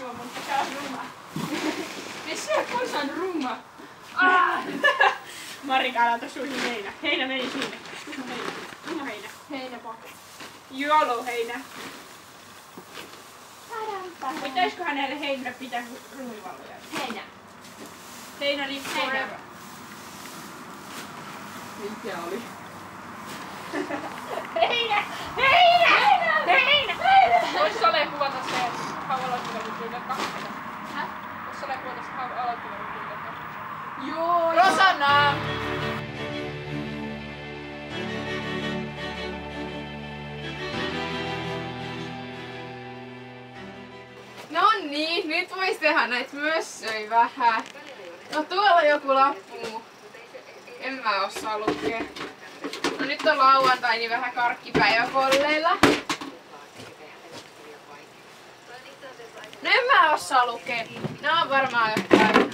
sua, mutta se on ruma. Me syö, kun se on ruma. Marika, älä ota suihin heinä. Heinä meni sinne. Ruma heinä. Heinä paketti. Jouluheinä. Pitäisikö hänelle heinä pitää ruumivalvoja? Heinä. Heinä liikkuu. Mikä oli? Heinä! Heinä! Heinä! Heinä! Vois Sole kuvata se aloittelevun tyylekka? Häh? Vois Sole kuvata se aloittelevun tyylekka? Joo! Rosanna! No niin, nyt vois tehdä näitä mössöi vähän. No tuolla on joku lappu. En mä osaa lukea. No nyt on lauantai, niin vähän karkkipäivä kolleilla. No en mä osaa lukea. Nää on varmaan jotain.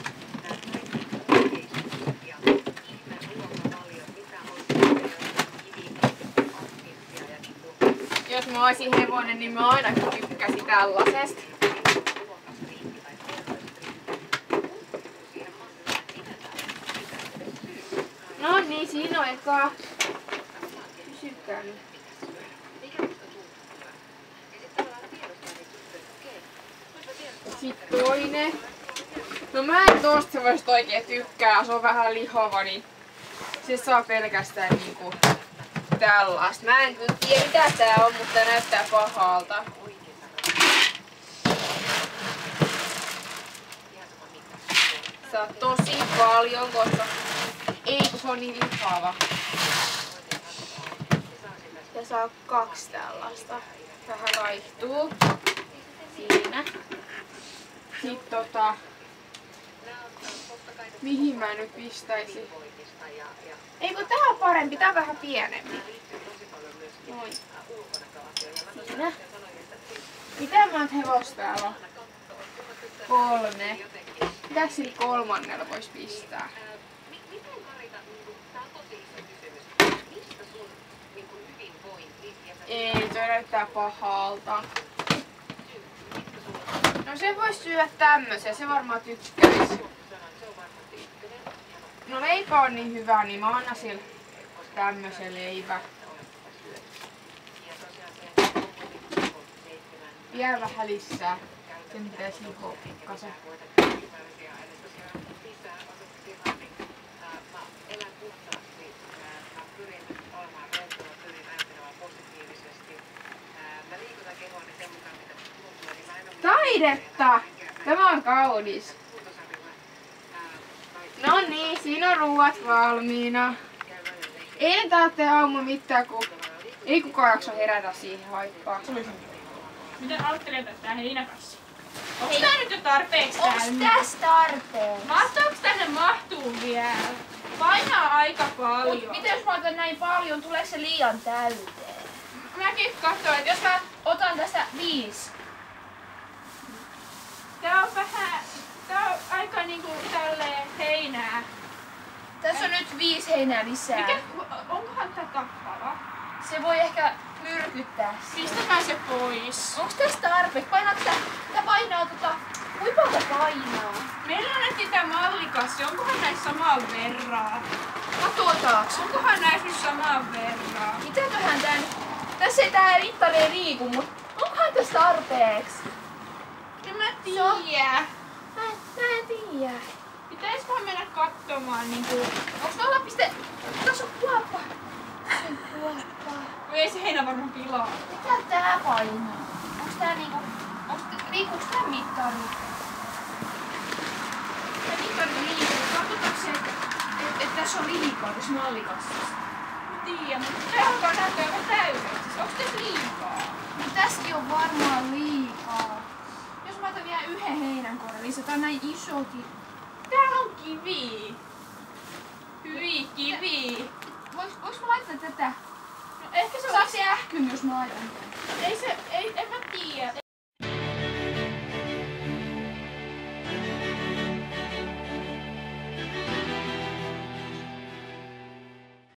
Jos mä oisin hevonen, niin mä ainakin tykkäsin tällaisesta. No niin, siinä on eka. Pysykää nyt. Sitten toinen. No mä en tosta semmoista oikein tykkää, se on vähän lihava, niin se saa pelkästään niinku tällaista. Mä en kyllä tiedä mitä tää on, mutta tää näyttää pahalta. Saa tosi paljon, koska ei kun se on niin lihava. Ja saa 2 tällaista. Vähän vaihtuu. Siinä. Sitten mihin mä nyt pistäisin? Ei kun tää on parempi, tää on vähän pienempi. Noin. Siinä. Mitä monta hevosta täällä on? 3. Mitäs sillä kolmannella vois pistää? Ei, toi näyttää pahalta. No se vois syödä tämmösen, se varmaan tykkäis. No leipä on niin hyvä, niin mä annan sille tämmösen leivä. Vielä vähän lisää. Sen pitäisi lihoa pikkasen. Taidetta! Tämä on kaunis. No niin, siinä on ruuat valmiina. Ei tarvitse aamulla mitään, kun ei kukaan jaksa herätä siihen aikaan. Miten ajattelet tää heinäkassi? Onks tää nyt jo tarpeeksi täynnä? Onks tästä tarpeeksi? Mahtuuks tänne mahtuu vielä? Painaa aika paljon. Miten jos mä otan näin paljon, tuleeko se liian täyteen? Mäkin katsoin, että jos mä... Otan tästä 5. Tää on vähän... Tää on aika niinku tälleen heinää. Tässä on nyt 5 heinää lisää. Mikä... Onkohan tää tappava? Se voi ehkä myrkyttää. Pistäkää se pois. Onks tästä tarpeeksi? Tää painaa kuinka paljon painaa? Meillä annettiin tää mallikassi. Onkohan näissä samaa verraa? Katsotaanko? Onkohan näissä nyt samaa verraa? Mitäköhän tää nyt? Tässä ei tää mittari ei liiku, mut onkohan tässä tarpeeksi? En mä tiedä. Mä en tiedä. Pitäisikohan mennä katsomaan niinku... Onks 0,... Tässä on kuoppa. Se on kuoppa. Ei se heinä varmaan pilaa. Mitä tää painaa? Onks tää niinku... Liikuuks tää mittari? Tää mittari liikuu. Katsotaanko se, että tässä on liikaa tässä mallikassissa? Mä tiedän, mutta tää alkaa näyttää aivan täydeksi. Onks tässä liikaa? No tässäkin on varmaan liikaa. Jos mä otan vielä 1 heinänkorren, niin se on näin isokin. Täällä on kivi. Hyi kivi. Voinko mä laittaa tätä? No ehkä se on... Saako se ähkyn, jos mä laitan? En mä tiedä.